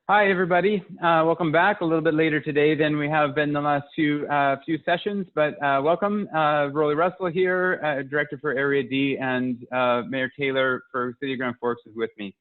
Hi, everybody. Welcome back. A little bit later today than we have been the last few sessions, but welcome. Rolly Russell here, Director for Area D, and Mayor Taylor for City of Grand Forks is with me.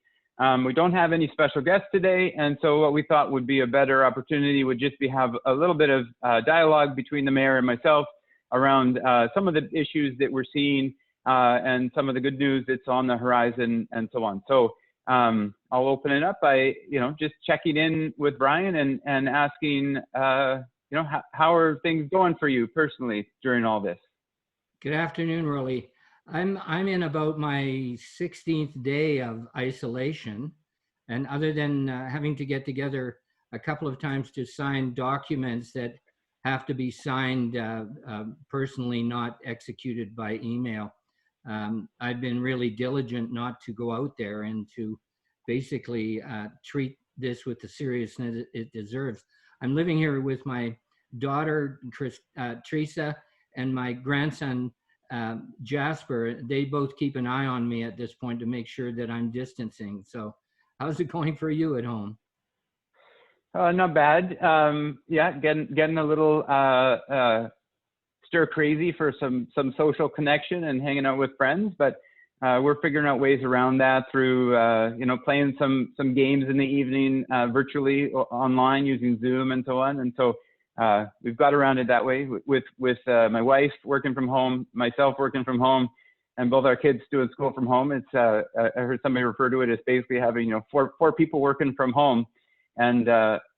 We don't have any special guests today, and so what we thought would be a better opportunity would just be have a little bit of dialogue between the mayor and myself around some of the issues that we're seeing and some of the good news that's on the horizon and so on. So I'll open it up by, just checking in with Brian and asking, how are things going for you personally during all this? Good afternoon, Rolly. I'm in about my 16th day of isolation, and other than having to get together a couple of times to sign documents that have to be signed personally, not executed by email, I've been really diligent not to go out there and to basically treat this with the seriousness it deserves. I'm living here with my daughter, Teresa, and my grandson, Jasper. They both keep an eye on me at this point to make sure that I'm distancing. So how's it going for you at home? Not bad. Yeah, getting a little stir crazy for some social connection and hanging out with friends, but we're figuring out ways around that through playing some games in the evening virtually online using Zoom and so on. And so we've got around it that way with my wife working from home, myself working from home, and both our kids doing school from home. It's I heard somebody refer to it as basically having four people working from home, and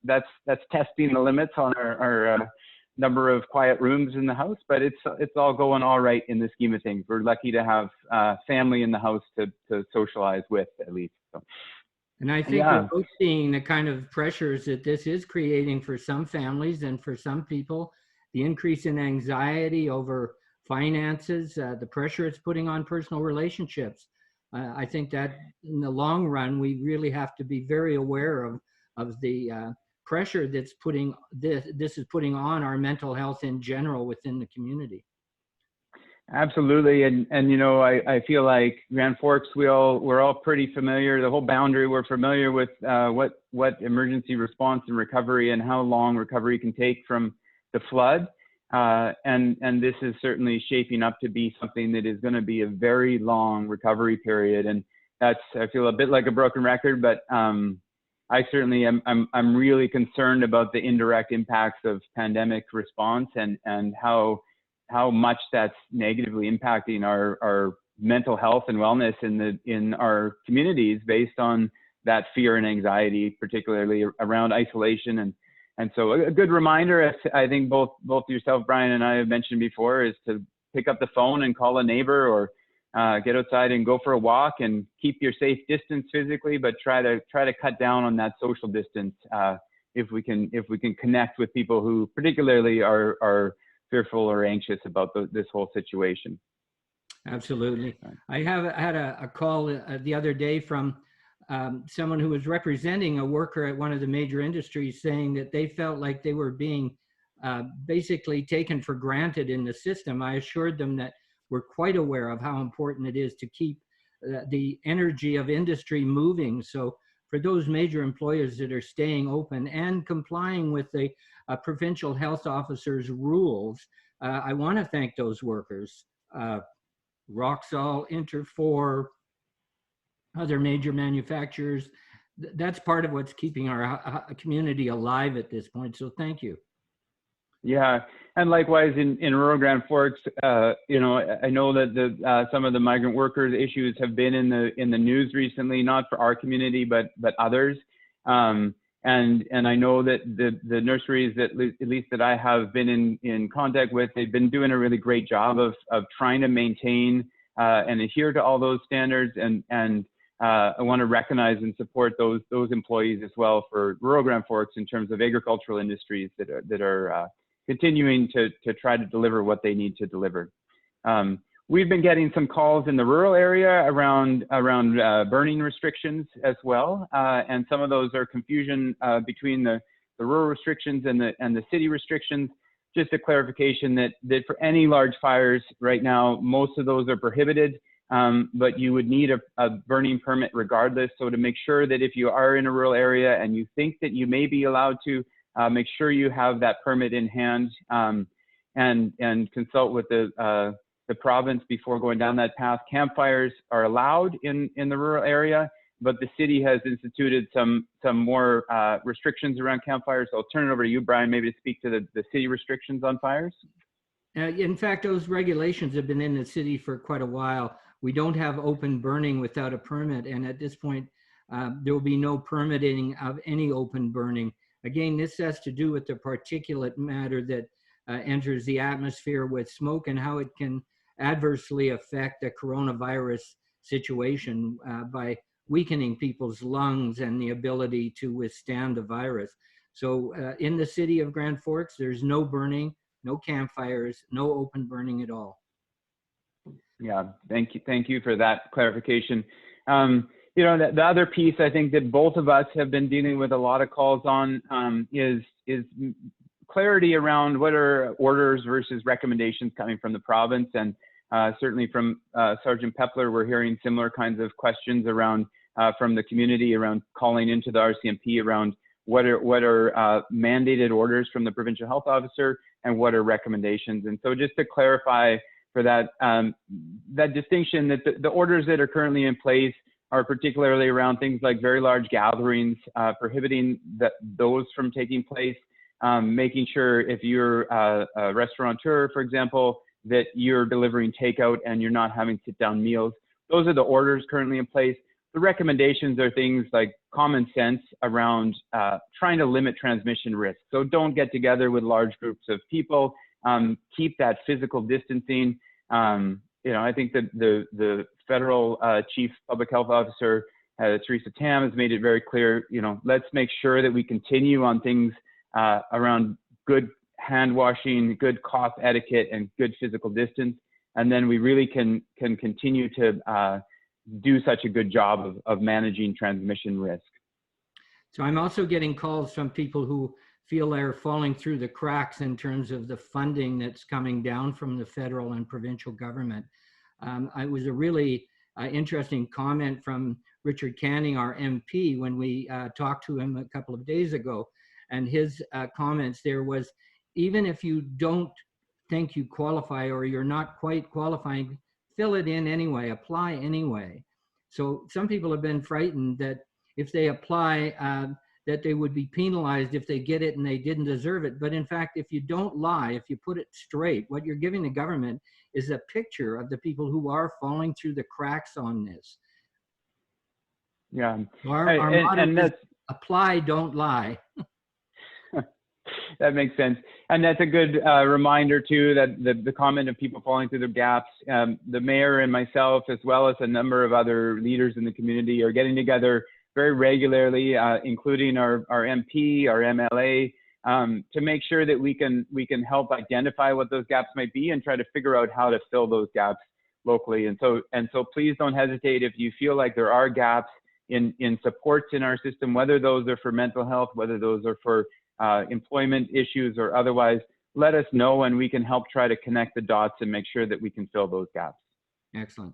that's testing the limits on our number of quiet rooms in the house, but it's all going all right in the scheme of things. We're lucky to have family in the house to socialize with, at least. So. And I think we're both seeing the kind of pressures that this is creating for some families and for some people, the increase in anxiety over finances, the pressure it's putting on personal relationships. I think that in the long run, we really have to be very aware of the pressure that's this is putting on our mental health in general within the community. Absolutely, and I feel like Grand Forks, we're all pretty familiar. The whole boundary, we're familiar with what emergency response and recovery and how long recovery can take from the flood, and this is certainly shaping up to be something that is going to be a very long recovery period, and I feel a bit like a broken record, but I certainly I'm really concerned about the indirect impacts of pandemic response and how much that's negatively impacting our mental health and wellness in our communities based on that fear and anxiety, particularly around isolation. And so a good reminder, as I think both yourself, Brian, and I have mentioned before, is to pick up the phone and call a neighbor or get outside and go for a walk and keep your safe distance physically, but try to cut down on that social distance if we can connect with people who particularly are fearful or anxious about this whole situation. Absolutely. I had a call the other day from someone who was representing a worker at one of the major industries saying that they felt like they were being basically taken for granted in the system. I assured them that we're quite aware of how important it is to keep the energy of industry moving. So for those major employers that are staying open and complying with the provincial health officers' rules, I want to thank those workers. Roxol, Interfor, other major manufacturers. That's part of what's keeping our community alive at this point. So thank you. Yeah, and likewise in rural Grand Forks, I know that some of the migrant workers issues have been in the news recently, not for our community, but others. And I know that the nurseries that at least that I have been in contact with, they've been doing a really great job of trying to maintain and adhere to all those standards. And I want to recognize and support those employees as well for rural Grand Forks in terms of agricultural industries that are continuing to try to deliver what they need to deliver. We've been getting some calls in the rural area around burning restrictions as well, and some of those are confusion between the rural restrictions and the city restrictions. Just a clarification that for any large fires right now, most of those are prohibited but you would need a burning permit regardless. So to make sure that if you are in a rural area and you think that you may be allowed to, make sure you have that permit in hand, and consult with the province before going down that path. Campfires are allowed in the rural area, but the city has instituted some more restrictions around campfires. So I'll turn it over to you, Brian, maybe to speak to the city restrictions on fires. In fact, those regulations have been in the city for quite a while. We don't have open burning without a permit, and at this point, there will be no permitting of any open burning. Again, this has to do with the particulate matter that enters the atmosphere with smoke and how it can adversely affect the coronavirus situation by weakening people's lungs and the ability to withstand the virus. So in the city of Grand Forks, there's no burning, no campfires, no open burning at all. Yeah, thank you for that clarification. You know, the other piece I think that both of us have been dealing with a lot of calls on is clarity around what are orders versus recommendations coming from the province. And certainly from Sergeant Pepler, we're hearing similar kinds of questions around from the community around calling into the RCMP around what are mandated orders from the provincial health officer and what are recommendations. And so just to clarify for that, that distinction, that the orders that are currently in place are particularly around things like very large gatherings, prohibiting those from taking place, making sure if you're a restaurateur, for example, that you're delivering takeout and you're not having sit-down meals. Those are the orders currently in place. The recommendations are things like common sense around trying to limit transmission risk. So don't get together with large groups of people. Keep that physical distancing. You know, I think that the federal chief public health officer, Theresa Tam, has made it very clear, you know, let's make sure that we continue on things around good hand washing, good cough etiquette, and good physical distance. And then we really can continue to do such a good job of managing transmission risk. So I'm also getting calls from people who feel they're falling through the cracks in terms of the funding that's coming down from the federal and provincial government. It was a really interesting comment from Richard Canning, our MP, when we talked to him a couple of days ago. And his comments there was, even if you don't think you qualify or you're not quite qualifying, fill it in anyway, apply anyway. So some people have been frightened that if they apply, that they would be penalized if they get it and they didn't deserve it. But in fact, if you don't lie, if you put it straight, what you're giving the government is a picture of the people who are falling through the cracks on this. Yeah. Our motto is apply, don't lie. That makes sense. And that's a good reminder too, that the comment of people falling through the gaps, the mayor and myself, as well as a number of other leaders in the community, are getting together very regularly, including our MP, our MLA, to make sure that we can help identify what those gaps might be and try to figure out how to fill those gaps locally. And so please don't hesitate if you feel like there are gaps in supports in our system, whether those are for mental health, whether those are for employment issues or otherwise, let us know and we can help try to connect the dots and make sure that we can fill those gaps. Excellent.